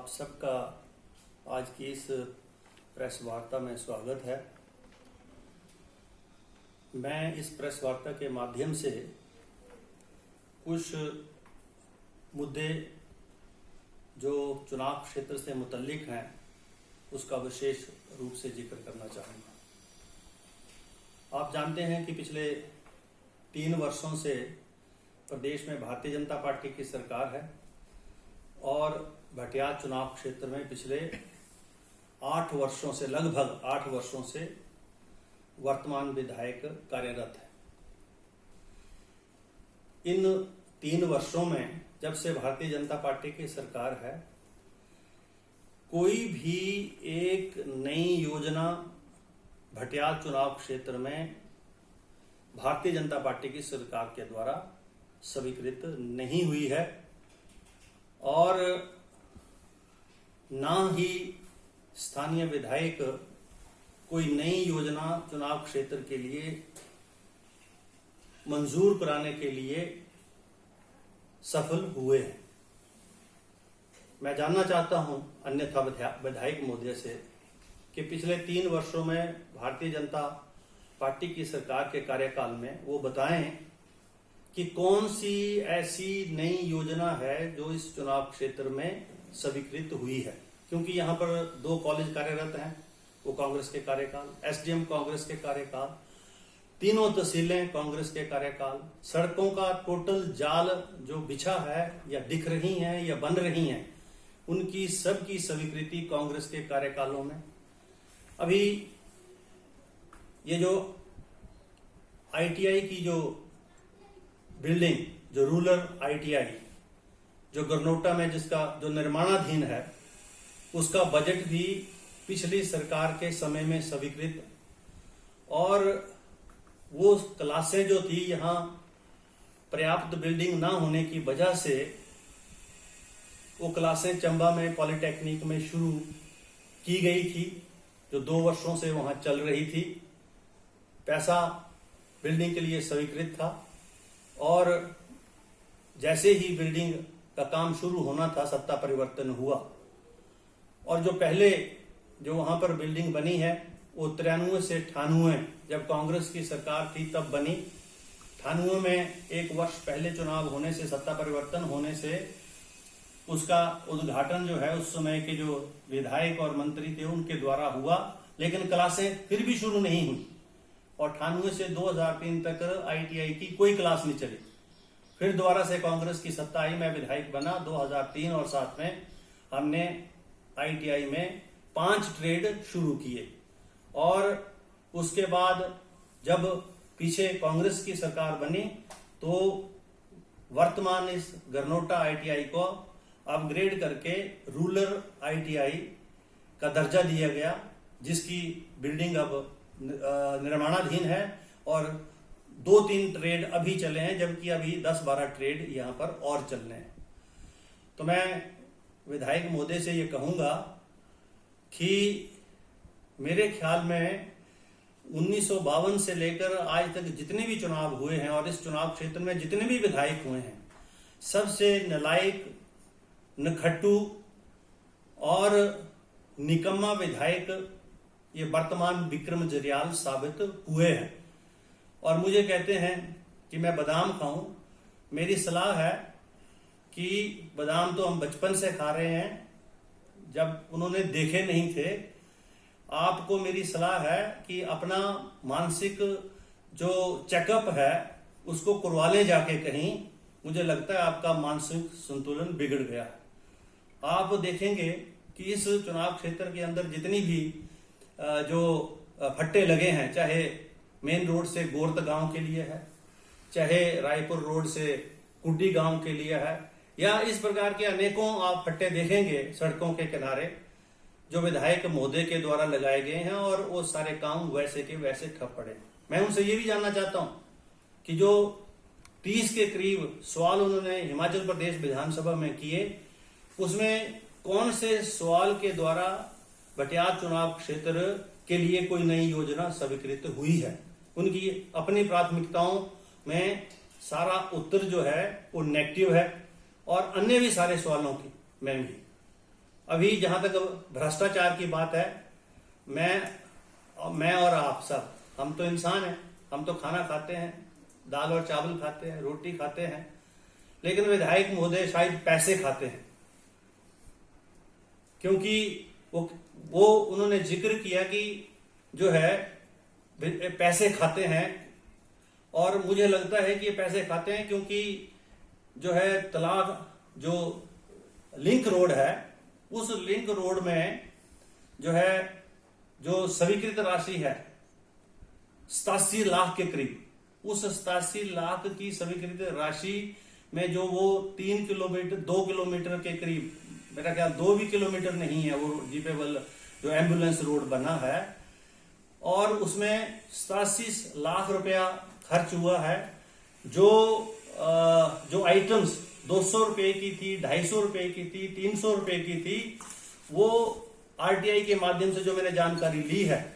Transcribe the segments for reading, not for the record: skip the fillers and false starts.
आप सबका आज की इस प्रेस वार्ता में स्वागत है। मैं इस प्रेस वार्ता के माध्यम से कुछ मुद्दे जो चुनाव क्षेत्र से मुतल्लिक हैं उसका विशेष रूप से जिक्र करना चाहूँगा। आप जानते हैं कि पिछले 3 वर्षों से प्रदेश में भारतीय जनता पार्टी की सरकार है और भटियात चुनाव क्षेत्र में पिछले 8 वर्षों से, लगभग 8 वर्षों से वर्तमान विधायक कार्यरत है। इन 3 वर्षों में जब से भारतीय जनता पार्टी की सरकार है, कोई भी एक नई योजना भटियात चुनाव क्षेत्र में भारतीय जनता पार्टी की सरकार के द्वारा स्वीकृत नहीं हुई है और ना ही स्थानीय विधायक कोई नई योजना चुनाव क्षेत्र के लिए मंजूर कराने के लिए सफल हुए हैं। मैं जानना चाहता हूं अन्यथा विधायक महोदय से कि पिछले 3 वर्षों में भारतीय जनता पार्टी की सरकार के कार्यकाल में वो बताएं कि कौन सी ऐसी नई योजना है जो इस चुनाव क्षेत्र में स्वीकृत हुई है, क्योंकि यहाँ पर 2 कॉलेज कार्यरत हैं, वो कांग्रेस के कार्यकाल, एसडीएम कांग्रेस के कार्यकाल, 3 तहसीलें कांग्रेस के कार्यकाल, सड़कों का टोटल जाल जो बिछा है या दिख रही हैं या बन रही हैं, उनकी सबकी स्वीकृति कांग्रेस के कार्यकालों में। अभी ये जो आईटीआई की जो बिल्डिंग, जो रूरल आईटीआई जो गरनोटा में जिसका जो निर्माणाधीन है, उसका बजट भी पिछली सरकार के समय में स्वीकृत, और वो क्लासें जो थी यहाँ पर्याप्त बिल्डिंग ना होने की वजह से वो क्लासें चंबा में पॉलिटेक्निक में शुरू की गई थी, जो 2 वर्षों से वहां चल रही थी। पैसा बिल्डिंग के लिए स्वीकृत था और जैसे ही बिल्डिंग का काम शुरू होना था, सत्ता परिवर्तन हुआ और जो पहले जो वहां पर बिल्डिंग बनी है वो 93 से 98, जब कांग्रेस की सरकार थी तब बनी। 98 में 1 वर्ष पहले चुनाव होने से, सत्ता परिवर्तन होने से उसका उद्घाटन जो है उस समय के जो विधायक और मंत्री थे उनके द्वारा हुआ, लेकिन क्लासें फिर भी शुरू नहीं हुई और 98 से 2003 तक आईटीआई की कोई क्लास नहीं चली। फिर दोबारा से कांग्रेस की सत्ता आई, मैं विधायक बना 2003 और 7 में हमने आईटीआई में 5 ट्रेड शुरू किए और उसके बाद जब पीछे कांग्रेस की सरकार बनी तो वर्तमान इस गरनोटा आईटीआई को अपग्रेड करके रूरल आईटीआई का दर्जा दिया गया, जिसकी बिल्डिंग अब निर्माणाधीन है और 2-3 ट्रेड अभी चले हैं, जबकि अभी 10-12 ट्रेड यहाँ पर और चलने हैं। तो मैं विधायक महोदय से ये कहूंगा कि मेरे ख्याल में 1952 से लेकर आज तक जितने भी चुनाव हुए हैं और इस चुनाव क्षेत्र में जितने भी विधायक हुए हैं, सबसे नालायक, नखट्टू और निकम्मा विधायक ये वर्तमान विक्रम जरियाल साबित हुए हैं। और मुझे कहते हैं कि मैं बादाम खाऊं, मेरी सलाह है कि बादाम तो हम बचपन से खा रहे हैं, जब उन्होंने देखे नहीं थे। आपको मेरी सलाह है कि अपना मानसिक जो चेकअप है उसको करवा ले जाके कहीं। मुझे लगता है आपका मानसिक संतुलन बिगड़ गया। आप देखेंगे कि इस चुनाव क्षेत्र के अंदर जितनी भी जो फट्टे लगे हैं, चाहे मेन रोड से गोरत गांव के लिए है, चाहे रायपुर रोड से कुड्डी गांव के लिए है, या इस प्रकार के अनेकों आप फट्टे देखेंगे सड़कों के किनारे जो विधायक महोदय के द्वारा लगाए गए हैं और वो सारे काम वैसे के वैसे ठप पड़े। मैं उनसे ये भी जानना चाहता हूं कि जो 30 के करीब सवाल उन्होंने हिमाचल प्रदेश विधानसभा में किए, उसमें कौन से सवाल के द्वारा भटियात चुनाव क्षेत्र के लिए कोई नई योजना स्वीकृत हुई है। उनकी अपनी प्राथमिकताओं में सारा उत्तर जो है वो नेगेटिव है और अन्य भी सारे सवालों की में भी। अभी जहां तक भ्रष्टाचार की बात है, मैं और आप सब, हम तो इंसान हैं, हम तो खाना खाते हैं, दाल और चावल खाते हैं, रोटी खाते हैं, लेकिन विधायक महोदय शायद पैसे खाते हैं, क्योंकि वो उन्होंने जिक्र किया कि जो है पैसे खाते हैं, और मुझे लगता है कि ये पैसे खाते हैं क्योंकि जो है तालाब, जो लिंक रोड है, उस लिंक रोड में जो है जो स्वीकृत राशि है 87 लाख के करीब, उस 87 लाख की स्वीकृत राशि में जो वो 2 किलोमीटर के करीब, मेरा ख्याल 2 भी किलोमीटर नहीं है, वो जीपेबल जो एम्बुलेंस रोड बना है, और उसमें 87 लाख रुपया खर्च हुआ है। जो आइटम्स 200 रुपए की थी, 250 रुपए की थी, 300 रुपए की थी, वो आरटीआई के माध्यम से जो मैंने जानकारी ली है,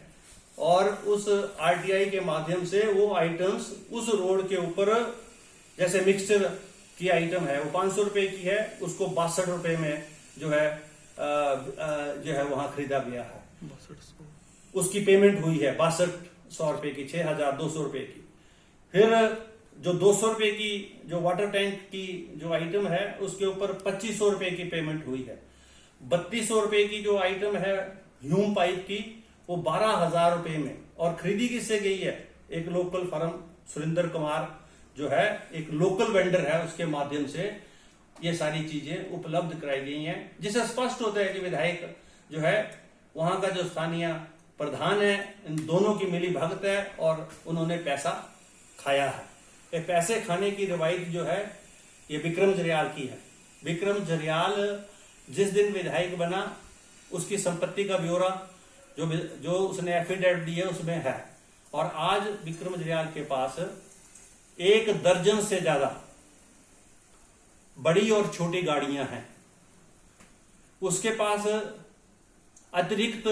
और उस आरटीआई के माध्यम से वो आइटम्स उस रोड के ऊपर, जैसे मिक्सचर की आइटम है वो 500 रुपए की है, उसको 62 रुपए में जो है वहां खरीदा गया है, उसकी पेमेंट हुई है 6200 रुपए की, 6200 रुपए की। फिर जो 200 रुपए की जो वाटर टैंक की जो आइटम है, उसके ऊपर 2500 रुपए की पेमेंट हुई है। 3200 रुपए की जो आइटम है ह्यूम पाइप की, वो 12,000 रुपए में, और खरीदी किससे गई है? एक लोकल फर्म सुरेंद्र कुमार जो है, एक लोकल वेंडर है, उसके माध्यम से ये सारी चीजें उपलब्ध कराई गई हैं, जिससे स्पष्ट होता है कि विधायक जो है, वहां का जो स्थानीय प्रधान है, इन दोनों की मिली भगत है, और उन्होंने पैसा खाया है। ये पैसे खाने की रिवायत जो है, ये विक्रम जरियाल की है। विक्रम जरियाल जिस दिन विधायक बना, उसकी संपत्ति का ब्यौरा जो उसने एफिडेविट दी है उसमें है, और आज विक्रम जरियाल के पास 1 दर्जन से ज्यादा बड़ी और छोटी गाड़ियां हैं। उसके पास अतिरिक्त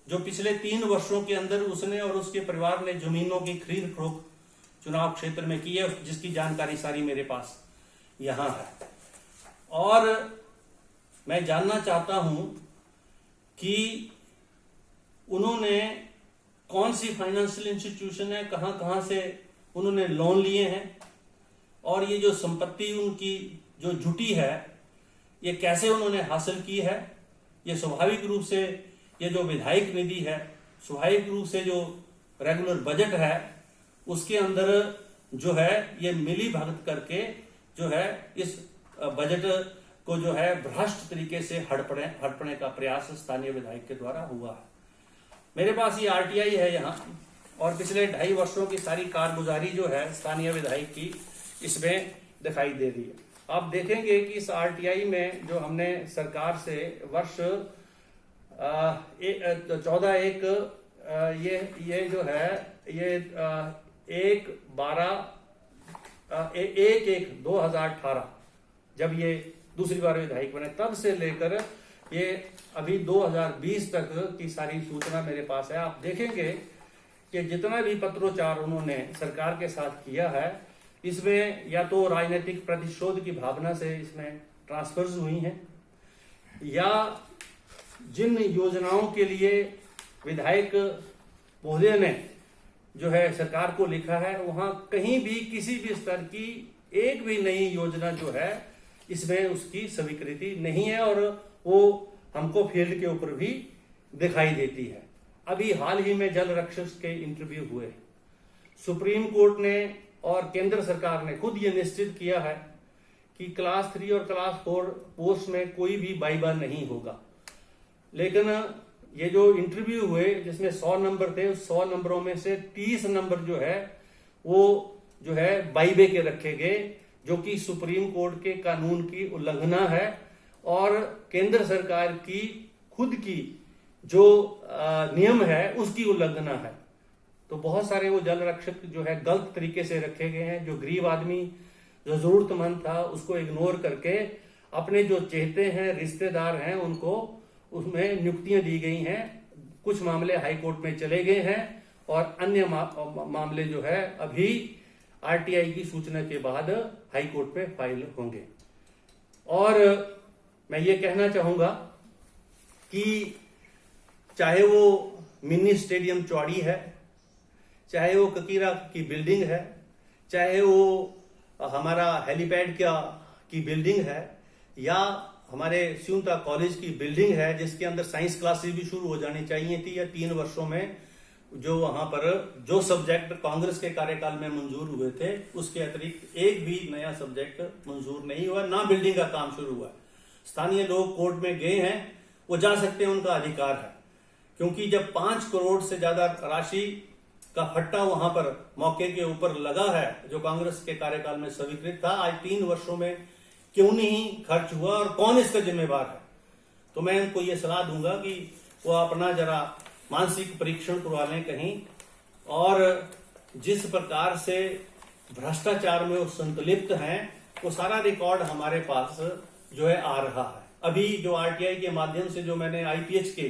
जो पिछले 3 वर्षों के अंदर उसने और उसके परिवार ने जमीनों की खरीद फरोख्त चुनाव क्षेत्र में की है, जिसकी जानकारी सारी मेरे पास यहां है। और मैं जानना चाहता हूं कि उन्होंने कौन सी फाइनेंशियल इंस्टीट्यूशन है, कहां कहां से उन्होंने लोन लिए हैं, और ये जो संपत्ति उनकी जो जुटी है, ये कैसे उन्होंने हासिल की है। ये स्वाभाविक रूप से ये जो विधायक निधि है, स्वाभाविक रूप से जो रेगुलर बजट है, उसके अंदर जो है ये मिली भगत करके जो है इस बजट को जो है भ्रष्ट तरीके से हड़पने का प्रयास स्थानीय विधायक के द्वारा हुआ है। मेरे पास ये आरटीआई है यहाँ, और पिछले 2.5 वर्षों की सारी कारगुजारी जो है स्थानीय विधायक की, इसमें दिखाई दे रही है। आप देखेंगे कि इस आरटीआई में जो हमने सरकार से वर्ष 14/1 ये जो है ये 1/12/2018 जब ये दूसरी बार विधायक बने, तब से लेकर ये अभी 2020 तक की सारी सूचना मेरे पास है। आप देखेंगे कि जितना भी पत्रोचार उन्होंने सरकार के साथ किया है, इसमें या तो राजनीतिक प्रतिशोध की भावना से इसमें ट्रांसफर्स हुई हैं, या जिन योजनाओं के लिए विधायक महोदय ने जो है सरकार को लिखा है, वहां कहीं भी किसी भी स्तर की एक भी नई योजना जो है इसमें उसकी स्वीकृति नहीं है, और वो हमको फील्ड के ऊपर भी दिखाई देती है। अभी हाल ही में जल रक्षक के इंटरव्यू हुए, सुप्रीम कोर्ट ने और केंद्र सरकार ने खुद ये निश्चित किया है कि क्लास 3 और क्लास 4 पोस्ट में कोई भी बाइबा नहीं होगा। लेकिन ये जो इंटरव्यू हुए जिसमें 100 नंबर थे, उस 100 नंबरों में से 30 नंबर जो है वो जो है बाइबे के रखे गए, जो कि सुप्रीम कोर्ट के कानून की उल्लंघना है, और केंद्र सरकार की खुद की जो नियम है उसकी उल्लंघना है। तो बहुत सारे वो जल रक्षक जो है गलत तरीके से रखे गए हैं। जो गरीब आदमी, जो जरूरतमंद था, उसको इग्नोर करके अपने जो चहेते हैं, रिश्तेदार हैं, उनको उसमें नियुक्तियां दी गई हैं। कुछ मामले हाई कोर्ट में चले गए हैं, और अन्य मामले जो है अभी आरटीआई की सूचना के बाद हाई कोर्ट पे फाइल होंगे। और मैं ये कहना चाहूंगा कि चाहे वो मिनी स्टेडियम चौड़ी है, चाहे वो ककीरा की बिल्डिंग है, चाहे वो हमारा हेलीपैड की बिल्डिंग है, या हमारे स्यूता कॉलेज की बिल्डिंग है जिसके अंदर साइंस क्लासेस भी शुरू हो जानी चाहिए थी, या 3 वर्षों में जो वहां पर जो सब्जेक्ट कांग्रेस के कार्यकाल में मंजूर हुए थे उसके अतिरिक्त एक भी नया सब्जेक्ट मंजूर नहीं हुआ, ना बिल्डिंग का काम शुरू हुआ। स्थानीय लोग कोर्ट में गए हैं, वो जा सकते हैं, उनका अधिकार है, क्योंकि जब 5 करोड़ से ज्यादा राशि का फट्टा वहां पर मौके के ऊपर लगा है जो कांग्रेस के कार्यकाल में स्वीकृत था, आज 3 वर्षों में क्यों नहीं खर्च हुआ और कौन इसका जिम्मेवार है। तो मैं उनको ये सलाह दूंगा कि वो अपना जरा मानसिक परीक्षण करवा लें कहीं, और जिस प्रकार से भ्रष्टाचार में वो संतलिप्त हैं वो सारा रिकॉर्ड हमारे पास जो है आ रहा है। अभी जो आरटीआई के माध्यम से जो मैंने आईपीएच के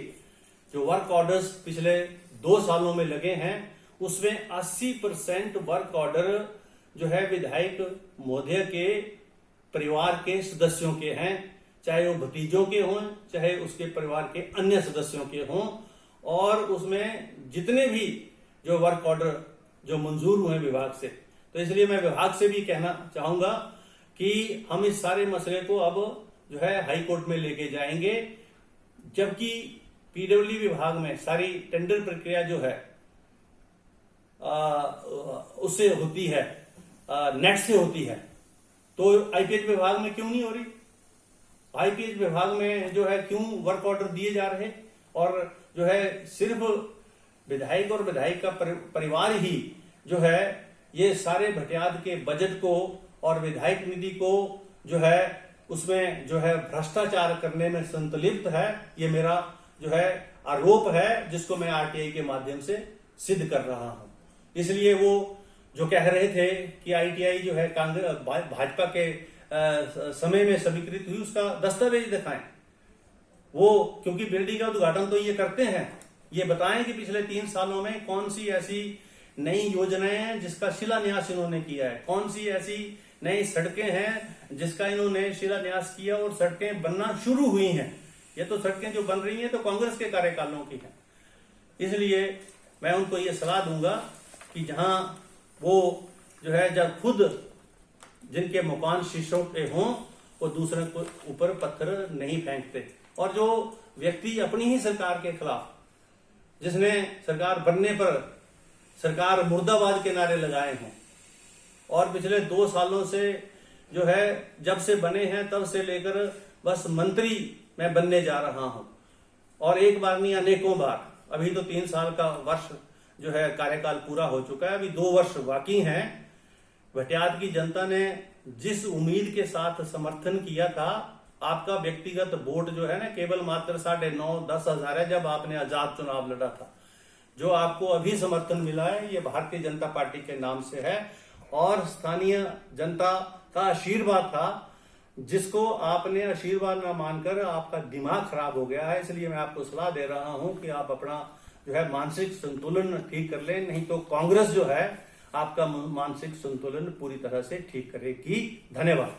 जो वर्क ऑर्डर्स पिछले 2 सालों में लगे हैं उसमें 80% वर्क ऑर्डर जो है विधायक महोदय के परिवार के सदस्यों के हैं, चाहे वो भतीजों के हों चाहे उसके परिवार के अन्य सदस्यों के हों, और उसमें जितने भी जो वर्क ऑर्डर जो मंजूर हुए विभाग से, तो इसलिए मैं विभाग से भी कहना चाहूंगा कि हम इस सारे मसले को अब जो है हाई कोर्ट में लेके जाएंगे, जबकि पीडब्ल्यूडी विभाग में सारी टेंडर प्रक्रिया जो है उससे होती है, नेट से होती है, तो आईपीएच विभाग में क्यों नहीं हो रही? आईपीएच विभाग में जो है क्यों वर्क ऑर्डर दिए जा रहे, और जो है सिर्फ विधायक और विधायक का परिवार ही जो है ये सारे भटियात के बजट को और विधायक निधि को जो है उसमें जो है भ्रष्टाचार करने में संतलिप्त है। ये मेरा जो है आरोप है जिसको मैं आरटीआई के माध्यम से सिद्ध कर रहा हूं। इसलिए वो जो कह रहे थे कि आईटीआई जो है कांग्रेस भाजपा के समय में स्वीकृत हुई, उसका दस्तावेज दिखाएं वो, क्योंकि बिल्डिंग का उद्घाटन तो ये करते हैं, ये बताएं कि पिछले 3 सालों में कौन सी ऐसी नई योजनाएं हैं जिसका शिलान्यास इन्होंने किया है, कौन सी ऐसी नई सड़कें हैं जिसका इन्होंने शिलान्यास किया और सड़कें बनना शुरू हुई हैं। ये तो सड़कें जो बन रही हैं तो कांग्रेस के कार्यकालों की हैं। इसलिए मैं उनको ये सलाह दूंगा कि जहां वो जो है जब खुद जिनके मकान शीशों पे हों वो दूसरे को ऊपर पत्थर नहीं फेंकते, और जो व्यक्ति अपनी ही सरकार के खिलाफ, जिसने सरकार बनने पर सरकार मुर्दाबाद के नारे लगाए हैं और पिछले 2 सालों से जो है जब से बने हैं तब से लेकर बस मंत्री मैं बनने जा रहा हूं, और एक बार नहीं अनेकों बार, अभी तो 3 साल का वर्ष जो है कार्यकाल पूरा हो चुका है, अभी 2 वर्ष बाकी हैं। भटियात की जनता ने जिस उम्मीद के साथ समर्थन किया था, आपका व्यक्तिगत वोट जो है ना केवल मात्र 9.5-10 हजार है जब आपने आजाद चुनाव लड़ा था, जो आपको अभी समर्थन मिला है ये भारतीय जनता पार्टी के नाम से है, और स्थानीय जनता का आशीर्वाद था जिसको आपने आशीर्वाद न मानकर आपका दिमाग खराब हो गया है। इसलिए मैं आपको सलाह दे रहा हूं कि आप अपना जो है मानसिक संतुलन ठीक कर लें, नहीं तो कांग्रेस जो है आपका मानसिक संतुलन पूरी तरह से ठीक करेगी। धन्यवाद।